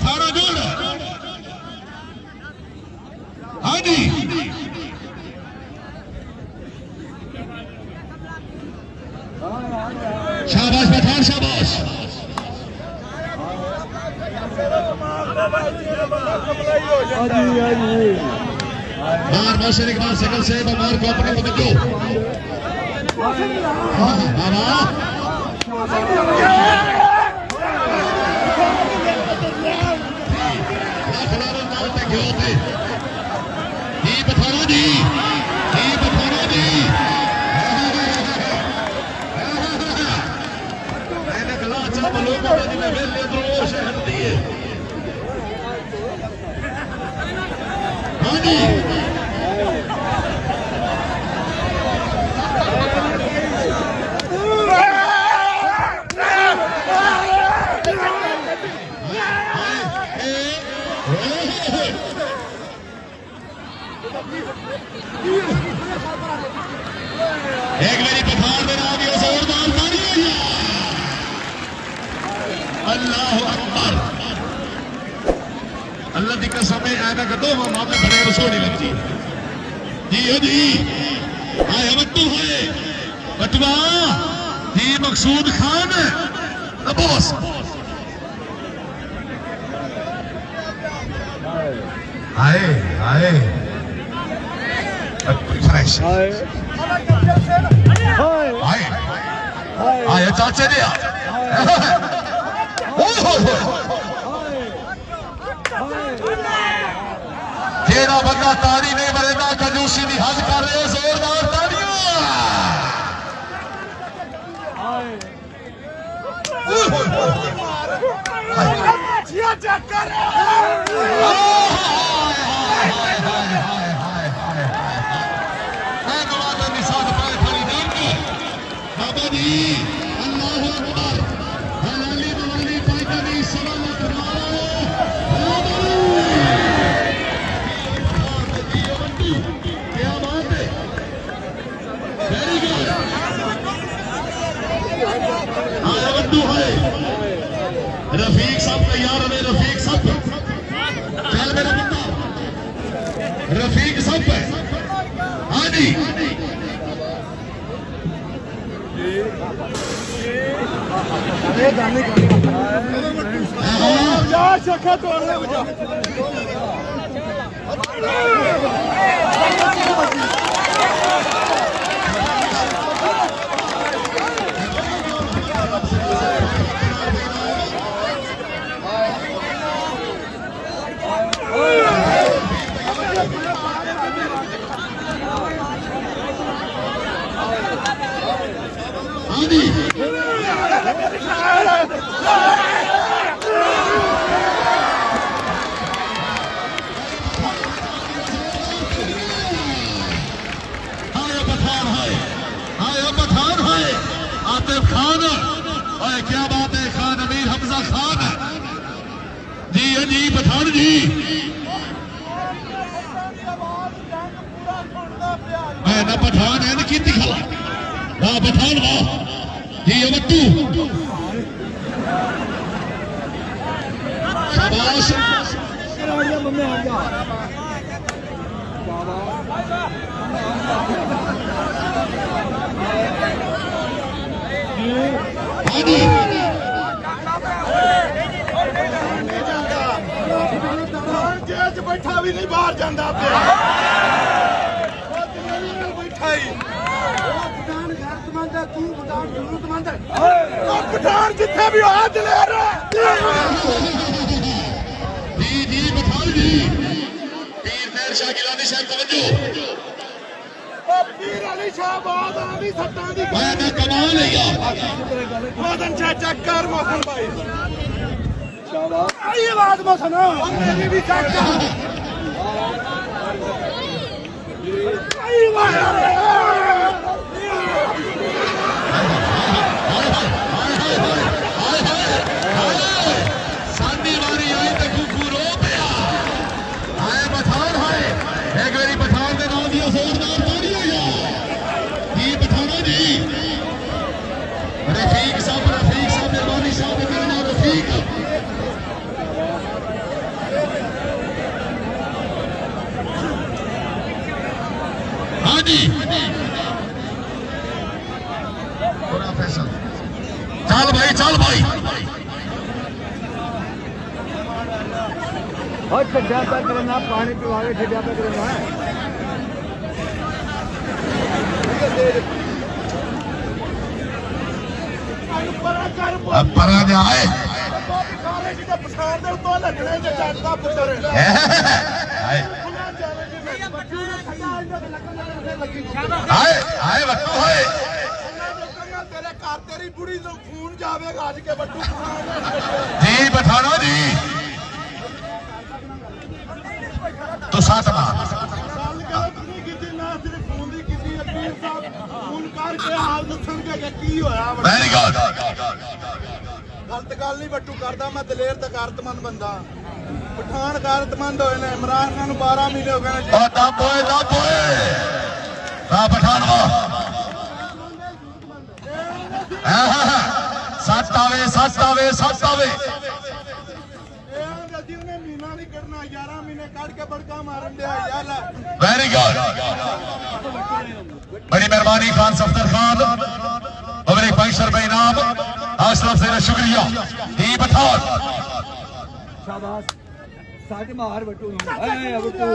पठाना जोड़। हाँ जी शाबाश पठान शाबाश। बार मौसम एक बार सकल से बार को अपने तवज्जो। बाबा पठाना जी पठाना जी मैंने गला चाप लोगों जी में वेले द्रोश हटती है। हाँ जी एक मेरी पठान में ना दिया जोरदार ताली। अल्लाह अकबर। अल्लाह की कसम है ऐना कदो माते बड़े रसोड़ी लगती जी। हो जी आए बट्टू है बटवा जी मकसूद खान बॉस। आए आए फ्रेश आए चाचे ने जेड़ा बंदा ताड़ी नहीं बरेदा कंजूसी की हद कर रहे हो जोरदार ताड़ियां। बाबा जी अल्लाह अकबर हलाली मवाली पाइकानी सलामत क्या बात है। वेरी गुड हाँ बंधु है रफीक साहब तैयार है। रफीक साहब चल मेरा बंदा रफीक साहब है। हाँ जी शखा तोड़ने खान। और क्या बात है खान अमीर हमजा खान जी जी पठान जी मैं ना पठान है ना की दिखा वाह पठान वाह जी अवट्टू शाबाश। बैठा भी नहीं बाहर जाता पठान जिथे भी जी जी पठान जी पीर खैर शाह गिलानी साहब तवज्जो। पीर अली शाह बाद आवी सत्ता दी मैं कमाल है यार। मदन चाचा कर मोहन भाई शाबाश ये बात मत सुनो मेरी भी चाचा आई वाह सादी वारी आई तो कुकू रो पिया आए पठान है एक मेरी पठान के नाम दिया जोरदार ताड़ी हो गया जी पठाना जी। रफीक साहब मेहरबानी साहब करना रफीक और छड्डा पे करना पानी पिवा के छड्डा पे करना है अब परा जाए आए आए बट्टू है तेरे घर तेरी बुढ़ी तो खून जावेगा आज के बट्टू जी पठाना जी तो साथ मार वेरी गुड गलत गल नहीं बट्टू करदा मैं दलेर ते गैरतमंद बंदा पठान गैरतमंद होए ने इमरान खान 12 महीने हो गए और दाबोए पठान वो सच आवे महीना नहीं करना 11 महीने काट के बड़का मारन दिया यार वेरी गुड बड़ी मेहरबानी खान सफदर खान और एक 500 रुपए इनाम आशरफ से शुक्रिया ही पठान शाबाश साथ मार बट्टू बट्टू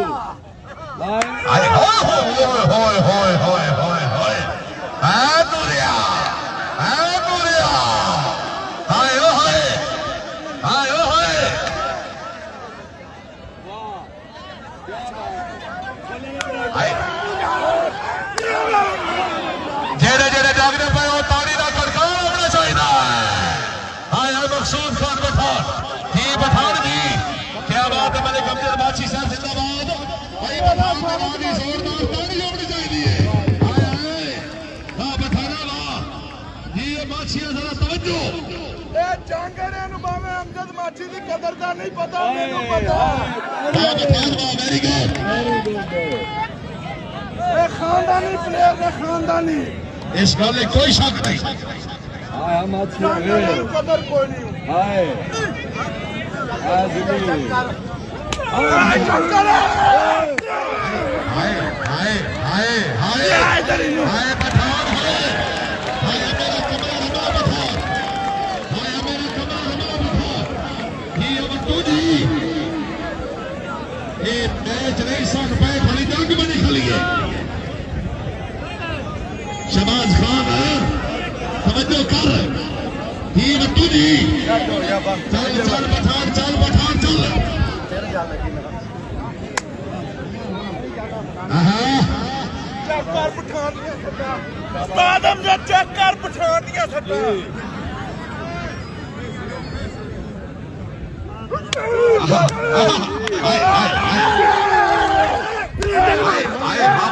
हाय होय दूरिया जेड़े जागने पे वो ताड़ी का खड़का होना चाहिए हाय मकसूद खान पठान जी पठान जी क्या बात है मेरे कब्जे बादशाह साहब जिंदाबाद भाई पठान की जोरदार ताड़ी होनी चाहिए हाय वाह पठाना वाह जी ये बादशाह जरा तवज्जो ए जांगड़े नु बावे अमजद माछी दी कदर दा नहीं पता मेनू पता वाह पठान वाह वेरी गुड ए खानदानी प्लेयर ने खानदानी इस गल में कोई शक नहीं हाय माछी कदर कोई नहीं हाय हाय जांगड़े हाय पठान हाय मेरा कमर पठान हाय मेरा कमर पठान ये बट्टू जी ये मैच नहीं सक पे खड़ी जंग बनी खली है शहबाज खान तवज्जो कर ही बट्टू जी चल पठान चल चेक कर पठान दिया सट्टा उस्ताद अमजद चेक कर पठान दिया सट्टा हाय